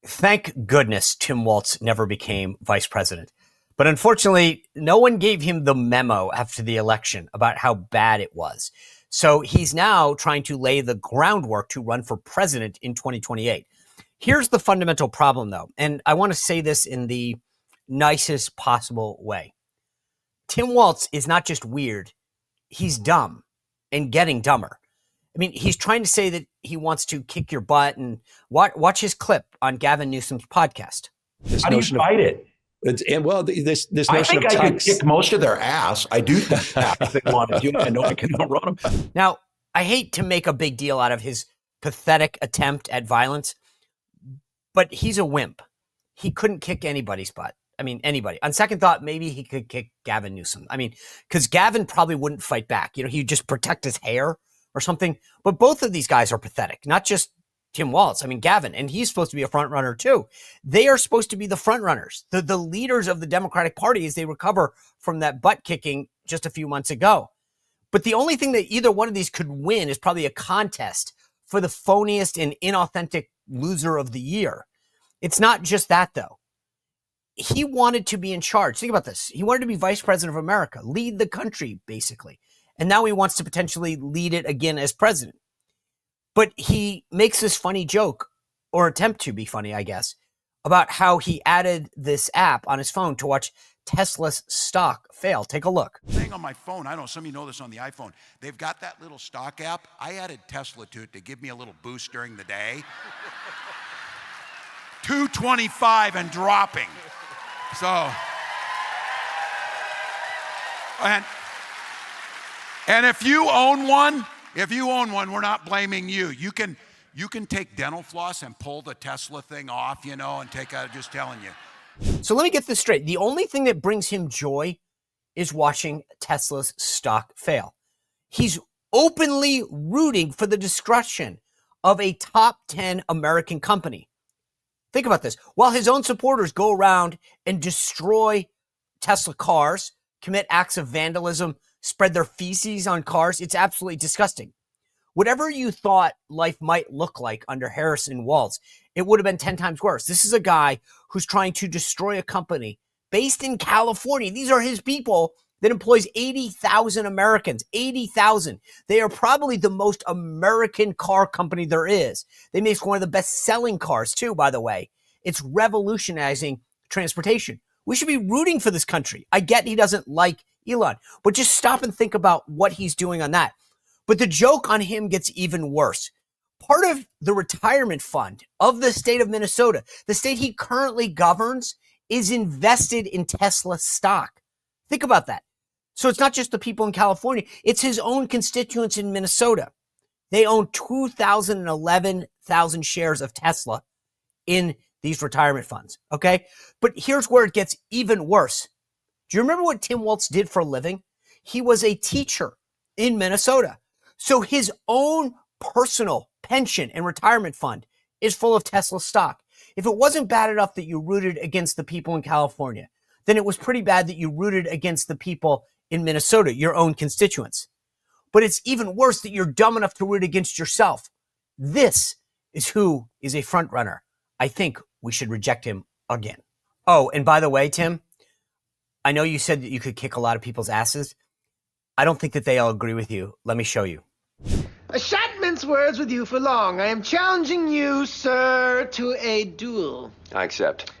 Thank goodness Tim Walz never became vice president. But unfortunately, no one gave him the memo after the election about how bad it was. So he's now trying to lay the groundwork to run for president in 2028. Here's the fundamental problem, though, and I want to say this in the nicest possible way. Tim Walz is not just weird, he's dumb and getting dumber. I mean, he's trying to say that he wants to kick your butt, and watch his clip on Gavin Newsom's podcast. How do you fight it? This I notion think of I could kick most of their ass. I do think that if they want to do it. I know I can outrun them. Now, I hate to make a big deal out of his pathetic attempt at violence, but he's a wimp. He couldn't kick anybody's butt. I mean, anybody. On second thought, maybe he could kick Gavin Newsom. I mean, because Gavin probably wouldn't fight back. You know, he'd just protect his hair or something. But both of these guys are pathetic, not just Tim Walz. I mean, Gavin, and he's supposed to be a front runner too. They are supposed to be the front runners, the leaders of the Democratic Party as they recover from that butt kicking just a few months ago. But the only thing that either one of these could win is probably a contest for the phoniest and inauthentic loser of the year. It's not just that, though. He wanted to be in charge. Think about this. He wanted to be vice president of America, lead the country, basically. And now he wants to potentially lead it again as president. But he makes this funny joke, or attempt to be funny, I guess, about how he added this app on his phone to watch Tesla's stock fail. Take a look. Thing on my phone, I don't know, some of you know this on the iPhone. They've got that little stock app. I added Tesla to it to give me a little boost during the day. 225 and dropping. So, and if you own one, we're not blaming you. You can take dental floss and pull the Tesla thing off, you know, and take out, just telling you. So let me get this straight. The only thing that brings him joy is watching Tesla's stock fail. He's openly rooting for the destruction of a top 10 American company. Think about this. While his own supporters go around and destroy Tesla cars, commit acts of vandalism, spread their feces on cars, it's absolutely disgusting. Whatever you thought life might look like under Harris and Walz, it would have been 10 times worse. This is a guy who's trying to destroy a company based in California. These are his people that employs 80,000 Americans, 80,000. They are probably the most American car company there is. They make one of the best-selling cars, too, by the way. It's revolutionizing transportation. We should be rooting for this country. I get he doesn't like Elon, but just stop and think about what he's doing on that. But the joke on him gets even worse. Part of the retirement fund of the state of Minnesota, the state he currently governs, is invested in Tesla stock. Think about that. So it's not just the people in California. It's his own constituents in Minnesota. They own 2,011,000 shares of Tesla in these retirement funds, okay? But here's where it gets even worse. Do you remember what Tim Walz did for a living? He was a teacher in Minnesota. So his own personal pension and retirement fund is full of Tesla stock. If it wasn't bad enough that you rooted against the people in California, then it was pretty bad that you rooted against the people in Minnesota, your own constituents. But it's even worse that you're dumb enough to root against yourself. This is who is a front runner. I think we should reject him again. Oh, and by the way, Tim, I know you said that you could kick a lot of people's asses. I don't think that they all agree with you. Let me show you. I shan't mince words with you for long. I am challenging you, sir, to a duel. I accept.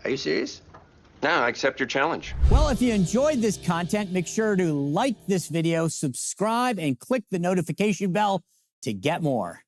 Are you serious? No, I accept your challenge. Well, if you enjoyed this content, make sure to like this video, subscribe, and click the notification bell to get more.